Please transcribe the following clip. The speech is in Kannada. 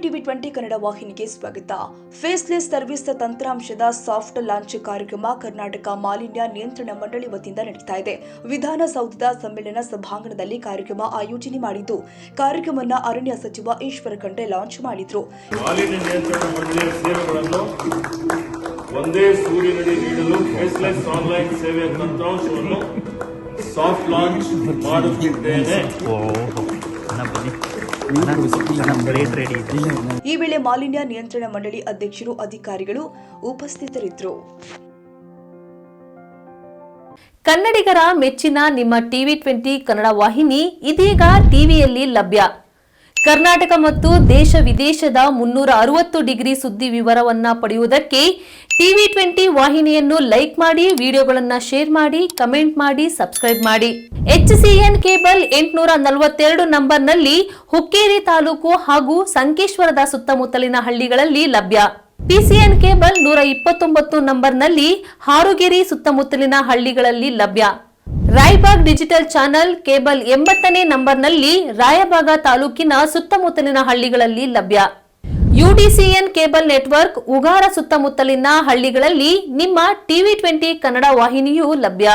ಟಿವಿ 20 ಕನ್ನಡ ವಾಹಿನಿಗೆ ಸ್ವಾಗತ. ಫೇಸ್ಲೆಸ್ ಸರ್ವಿಸ್ ತಂತ್ರಾಂಶದ ಸಾಫ್ಟ್ ಲಾಂಚ್ ಕಾರ್ಯಕ್ರಮ ಕರ್ನಾಟಕ ಮಾಲಿನ್ಯ ನಿಯಂತ್ರಣ ಮಂಡಳಿ ವತಿಯಿಂದ ನಡೆಯುತ್ತಾ ಇದೆ. ವಿಧಾನಸೌಧದ ಸಮ್ಮೇಳನ ಸಭಾಂಗಣದಲ್ಲಿ ಕಾರ್ಯಕ್ರಮ ಆಯೋಜನೆ ಮಾಡಿದ್ದು, ಕಾರ್ಯಕ್ರಮವನ್ನು ಅರಣ್ಯ ಸಚಿವ ಈಶ್ವರ ಖಂಡ್ರೆ ಲಾಂಚ್ ಮಾಡಿದ್ರು. ಮಾಲಿನ್ಯ ನಿಯಂತ್ರಣ ಮಂಡಳಿಯ ಸೇವೆಗಳನ್ನು ಒಂದೇ ಸೂರಿನಡಿ ನೀಡಲು ಫೇಸ್ಲೆಸ್ ಆನ್ಲೈನ್ ಸೇವೆಯ ತಂತ್ರಾಂಶವನ್ನು ಸಾಫ್ಟ್ ಲಾಂಚ್ ಮಾಡುತ್ತಿದ್ದೇನೆ. ಈ ವೇಳೆ ಮಾಲಿನ್ಯ ನಿಯಂತ್ರಣ ಮಂಡಳಿ ಅಧ್ಯಕ್ಷರು, ಅಧಿಕಾರಿಗಳು ಉಪಸ್ಥಿತರಿದ್ದರು. ಕನ್ನಡಿಗರ ಮೆಚ್ಚಿನ ನಿಮ್ಮ ಟಿವಿ 20 ಕನ್ನಡ ವಾಹಿನಿ ಇದೀಗ ಟಿವಿಯಲ್ಲಿ ಲಭ್ಯ. ಕರ್ನಾಟಕ ಮತ್ತು ದೇಶ ವಿದೇಶದ 360 ಡಿಗ್ರಿ ಸುದ್ದಿ ವಿವರವನ್ನ ಪಡೆಯುವುದಕ್ಕೆ ಟಿವಿ 20 ವಾಹಿನಿಯನ್ನು ಲೈಕ್ ಮಾಡಿ, ವಿಡಿಯೋಗಳನ್ನು ಶೇರ್ ಮಾಡಿ, ಕಮೆಂಟ್ ಮಾಡಿ, ಸಬ್ಸ್ಕ್ರೈಬ್ ಮಾಡಿ. HCN ಕೇಬಲ್ 842 ನಂಬರ್ನಲ್ಲಿ ಹುಕ್ಕೇರಿ ತಾಲೂಕು ಹಾಗೂ ಸಂಕೇಶ್ವರದ ಸುತ್ತಮುತ್ತಲಿನ ಹಳ್ಳಿಗಳಲ್ಲಿ ಲಭ್ಯ. PCN ಕೇಬಲ್ 129 ನಂಬರ್ನಲ್ಲಿ ಹಾರುಗೆರೆ ಸುತ್ತಮುತ್ತಲಿನ ಹಳ್ಳಿಗಳಲ್ಲಿ ಲಭ್ಯ. ರಾಯಬಾಗ್ ಡಿಜಿಟಲ್ ಚಾನೆಲ್ ಕೇಬಲ್ 80ನೇ ನಂಬರ್ನಲ್ಲಿ ರಾಯಬಾಗ ತಾಲೂಕಿನ ಸುತ್ತಮುತ್ತಲಿನ ಹಳ್ಳಿಗಳಲ್ಲಿ ಲಭ್ಯ. UDCN ಕೇಬಲ್ ನೆಟ್ವರ್ಕ್ ಉಗಾರ ಸುತ್ತಮುತ್ತಲಿನ ಹಳ್ಳಿಗಳಲ್ಲಿ ನಿಮ್ಮ ಟಿವಿ 20 ಕನ್ನಡ ವಾಹಿನಿಯೂ ಲಭ್ಯ.